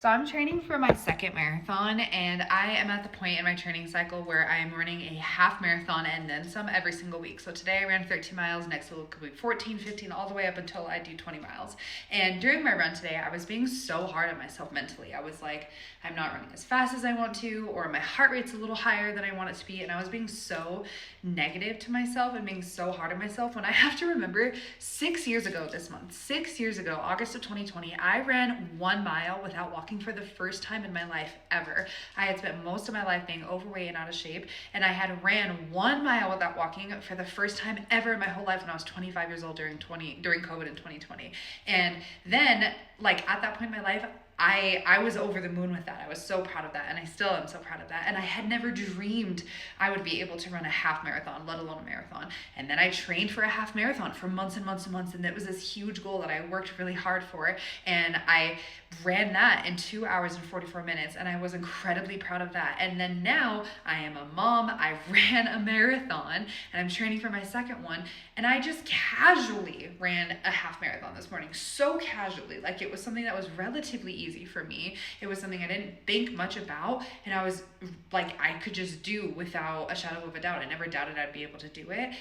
So I'm training for my second marathon, and I am at the point in my training cycle where I am running a half marathon and then some every single week. So today I ran 13 miles, next week could be 14, 15, all the way up until I do 20 miles. And during my run today, I was being so hard on myself mentally. I was like, I'm not running as fast as I want to, or my heart rate's a little higher than I want it to be. And I was being so negative to myself and being so hard on myself when I have to remember 6 years ago this month, 6 years ago, August of 2020, I ran 1 mile without walking for the first time in my life ever. I had spent most of my life being overweight and out of shape, and I had ran 1 mile without walking for the first time ever in my whole life when I was 25 years old during COVID in 2020. And then, like, at that point in my life, I was over the moon with that. I was so proud of that, and I still am so proud of that. And I had never dreamed I would be able to run a half marathon, let alone a marathon. And then I trained for a half marathon for months and months and months, and it was this huge goal that I worked really hard for. And I ran that in 2 hours and 44 minutes, and I was incredibly proud of that. And then now I am a mom, I ran a marathon, and I'm training for my second one, and I just casually ran a half marathon this morning, so casually, like it was something that was relatively easy for me. It was something I didn't think much about, and I was like, I could just do without a shadow of a doubt. I never doubted I'd be able to do it.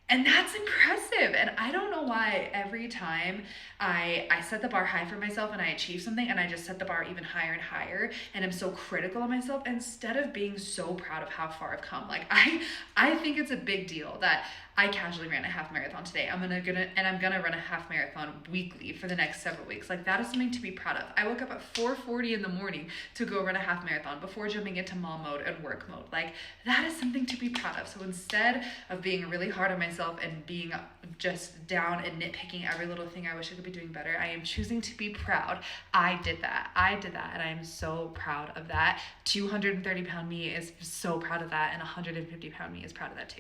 And that's impressive. And I don't know why every time I set the bar high for myself and I achieve something, and I just set the bar even higher and higher, and I'm so critical of myself instead of being so proud of how far I've come. Like I think it's a big deal that I casually ran a half marathon today. I'm gonna run a half marathon weekly for the next several weeks. Like, that is something to be proud of. I woke up at 4:40 in the morning to go run a half marathon before jumping into mom mode and work mode. Like, that is something to be proud of. So instead of being really hard on myself and being just down and nitpicking every little thing I wish I could be doing better, I am choosing to be proud. I did that, and I am so proud of that. 230-pound me is so proud of that, and 150-pound me is proud of that too.